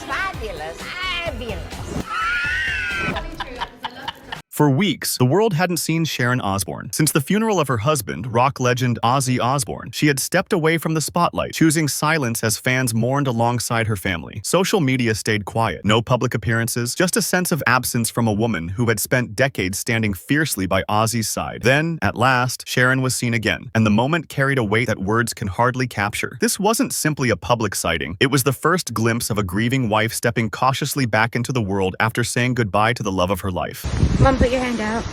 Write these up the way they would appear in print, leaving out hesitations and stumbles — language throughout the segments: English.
fabulous, fabulous. For weeks, the world hadn't seen Sharon Osbourne. Since the funeral of her husband, rock legend Ozzy Osbourne, she had stepped away from the spotlight, choosing silence as fans mourned alongside her family. Social media stayed quiet. No public appearances, just a sense of absence from a woman who had spent decades standing fiercely by Ozzy's side. Then, at last, Sharon was seen again, and the moment carried a weight that words can hardly capture. This wasn't simply a public sighting. It was the first glimpse of a grieving wife stepping cautiously back into the world after saying goodbye to the love of her life. Mom, put your hand out.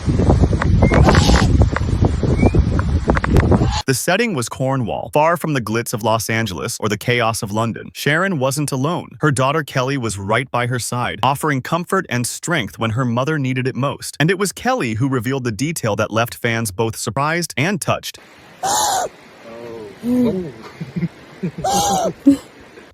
The setting was Cornwall, far from the glitz of Los Angeles or the chaos of London. Sharon wasn't alone. Her daughter Kelly was right by her side, offering comfort and strength when her mother needed it most. And it was Kelly who revealed the detail that left fans both surprised and touched.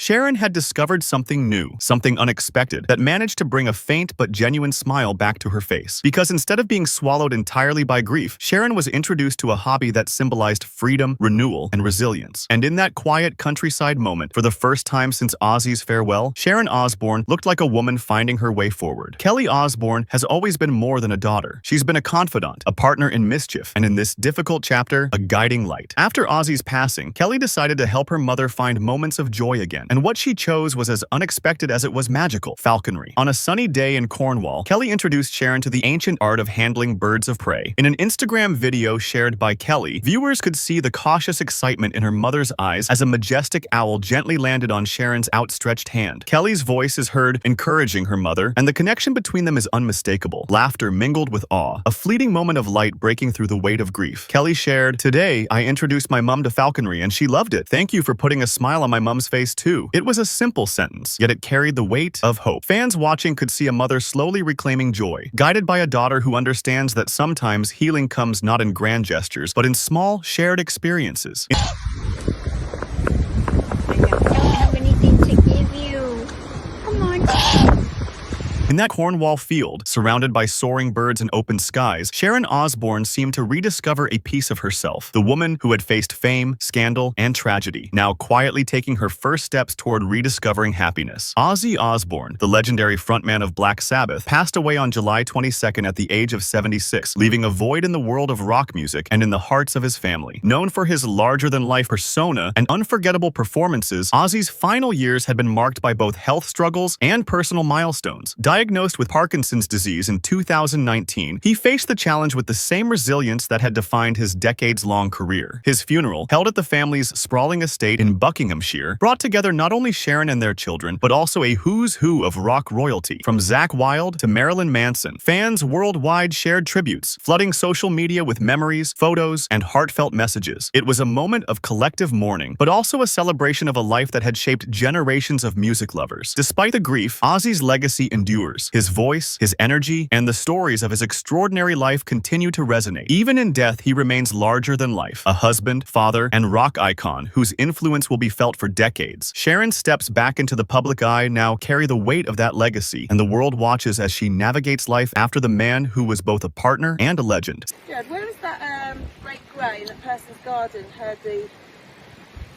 Sharon had discovered something new, something unexpected, that managed to bring a faint but genuine smile back to her face. Because instead of being swallowed entirely by grief, Sharon was introduced to a hobby that symbolized freedom, renewal, and resilience. And in that quiet countryside moment, for the first time since Ozzy's farewell, Sharon Osbourne looked like a woman finding her way forward. Kelly Osbourne has always been more than a daughter. She's been a confidant, a partner in mischief, and in this difficult chapter, a guiding light. After Ozzy's passing, Kelly decided to help her mother find moments of joy again. And what she chose was as unexpected as it was magical: falconry. On a sunny day in Cornwall, Kelly introduced Sharon to the ancient art of handling birds of prey. In an Instagram video shared by Kelly, viewers could see the cautious excitement in her mother's eyes as a majestic owl gently landed on Sharon's outstretched hand. Kelly's voice is heard encouraging her mother, and the connection between them is unmistakable. Laughter mingled with awe, a fleeting moment of light breaking through the weight of grief. Kelly shared, "Today, I introduced my mom to falconry and she loved it. Thank you for putting a smile on my mom's face too." It was a simple sentence, yet it carried the weight of hope. Fans watching could see a mother slowly reclaiming joy, guided by a daughter who understands that sometimes healing comes not in grand gestures, but in small, shared experiences. I don't have anything to give you. Come on. In that Cornwall field, surrounded by soaring birds and open skies, Sharon Osbourne seemed to rediscover a piece of herself. The woman who had faced fame, scandal, and tragedy, now quietly taking her first steps toward rediscovering happiness. Ozzy Osbourne, the legendary frontman of Black Sabbath, passed away on July 22nd at the age of 76, leaving a void in the world of rock music and in the hearts of his family. Known for his larger-than-life persona and unforgettable performances, Ozzy's final years had been marked by both health struggles and personal milestones. Diagnosed with Parkinson's disease in 2019, he faced the challenge with the same resilience that had defined his decades-long career. His funeral, held at the family's sprawling estate in Buckinghamshire, brought together not only Sharon and their children, but also a who's who of rock royalty. From Zakk Wylde to Marilyn Manson, fans worldwide shared tributes, flooding social media with memories, photos, and heartfelt messages. It was a moment of collective mourning, but also a celebration of a life that had shaped generations of music lovers. Despite the grief, Ozzy's legacy endures. His voice, his energy, and the stories of his extraordinary life continue to resonate. Even in death, he remains larger than life, a husband, father, and rock icon whose influence will be felt for decades. Sharon's steps back into the public eye now carry the weight of that legacy, and the world watches as she navigates life after the man who was both a partner and a legend. Yeah, where was that great grey in that person's garden had the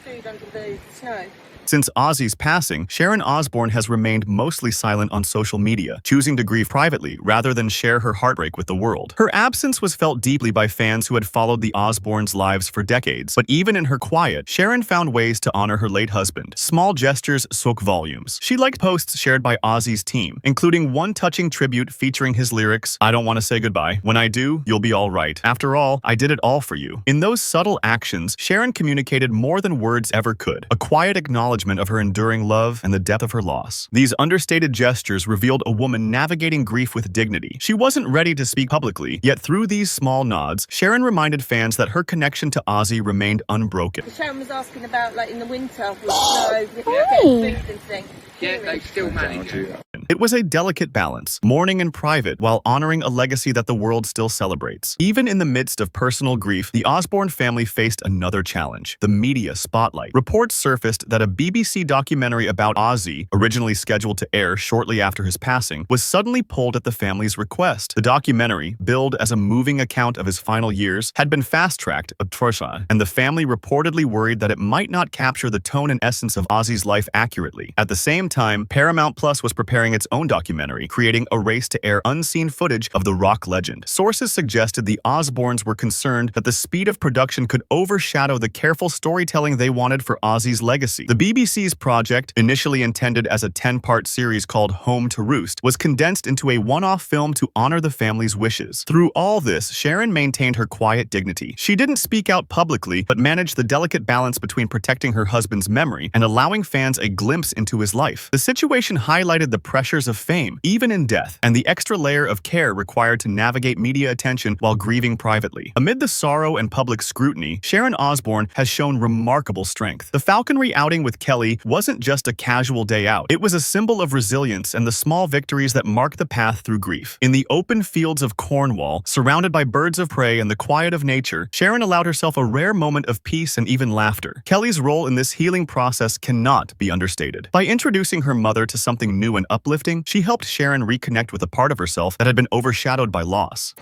food under the snow? Since Ozzy's passing, Sharon Osbourne has remained mostly silent on social media, choosing to grieve privately rather than share her heartbreak with the world. Her absence was felt deeply by fans who had followed the Osbournes' lives for decades, but even in her quiet, Sharon found ways to honor her late husband. Small gestures spoke volumes. She liked posts shared by Ozzy's team, including one touching tribute featuring his lyrics, "I don't want to say goodbye. When I do, you'll be all right. After all, I did it all for you." In those subtle actions, Sharon communicated more than words ever could, a quiet acknowledgement of her enduring love and the depth of her loss. These understated gestures revealed a woman navigating grief with dignity. She wasn't ready to speak publicly, yet through these small nods, Sharon reminded fans that her connection to Ozzy remained unbroken. Sharon was asking about, like, in the winter with snow, getting food and things. Yeah, they still manage it. It was a delicate balance, mourning in private while honoring a legacy that the world still celebrates. Even in the midst of personal grief, the Osbourne family faced another challenge: the media spotlight. Reports surfaced that a BBC documentary about Ozzy, originally scheduled to air shortly after his passing, was suddenly pulled at the family's request. The documentary, billed as a moving account of his final years, had been fast-tracked, and the family reportedly worried that it might not capture the tone and essence of Ozzy's life accurately. At the same time, Paramount Plus was preparing its own documentary, creating a race to air unseen footage of the rock legend. Sources suggested the Osbournes were concerned that the speed of production could overshadow the careful storytelling they wanted for Ozzy's legacy. The BBC's project, initially intended as a 10-part series called Home to Roost, was condensed into a one-off film to honor the family's wishes. Through all this, Sharon maintained her quiet dignity. She didn't speak out publicly, but managed the delicate balance between protecting her husband's memory and allowing fans a glimpse into his life. The situation highlighted the pressures of fame, even in death, and the extra layer of care required to navigate media attention while grieving privately. Amid the sorrow and public scrutiny, Sharon Osbourne has shown remarkable strength. The falconry outing with Kelly wasn't just a casual day out. It was a symbol of resilience and the small victories that mark the path through grief. In the open fields of Cornwall, surrounded by birds of prey and the quiet of nature, Sharon allowed herself a rare moment of peace and even laughter. Kelly's role in this healing process cannot be understated. By introducing her mother to something new and uplifting, she helped Sharon reconnect with a part of herself that had been overshadowed by loss.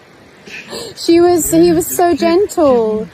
He was so gentle.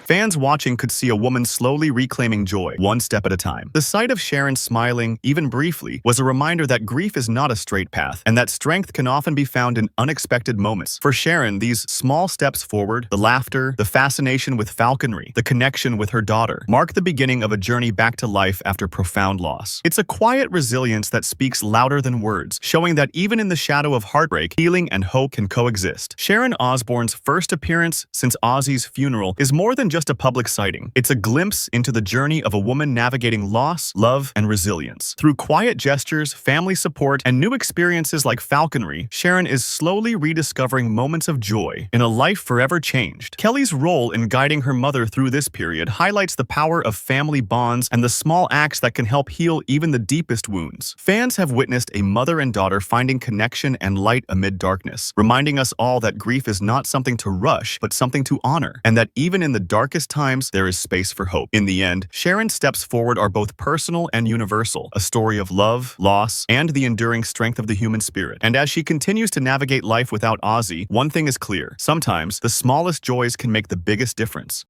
Fans watching could see a woman slowly reclaiming joy, one step at a time. The sight of Sharon smiling, even briefly, was a reminder that grief is not a straight path, and that strength can often be found in unexpected moments. For Sharon, these small steps forward, the laughter, the fascination with falconry, the connection with her daughter, mark the beginning of a journey back to life after profound loss. It's a quiet resilience that speaks louder than words, showing that even in the shadow of heartbreak, healing and hope can coexist. Sharon Osbourne's first appearance since Ozzy's funeral is more than just a public sighting. It's a glimpse into the journey of a woman navigating loss, love, and resilience. Through quiet gestures, family support, and new experiences like falconry, Sharon is slowly rediscovering moments of joy in a life forever changed. Kelly's role in guiding her mother through this period highlights the power of family bonds and the small acts that can help heal even the deepest wounds. Fans have witnessed a mother and daughter finding connection and light amid darkness, reminding us all that grief is not something to rush, but something to honor, and that even in the darkest times, there is space for hope. In the end, Sharon's steps forward are both personal and universal, a story of love, loss, and the enduring strength of the human spirit. And as she continues to navigate life without Ozzy, one thing is clear: sometimes the smallest joys can make the biggest difference.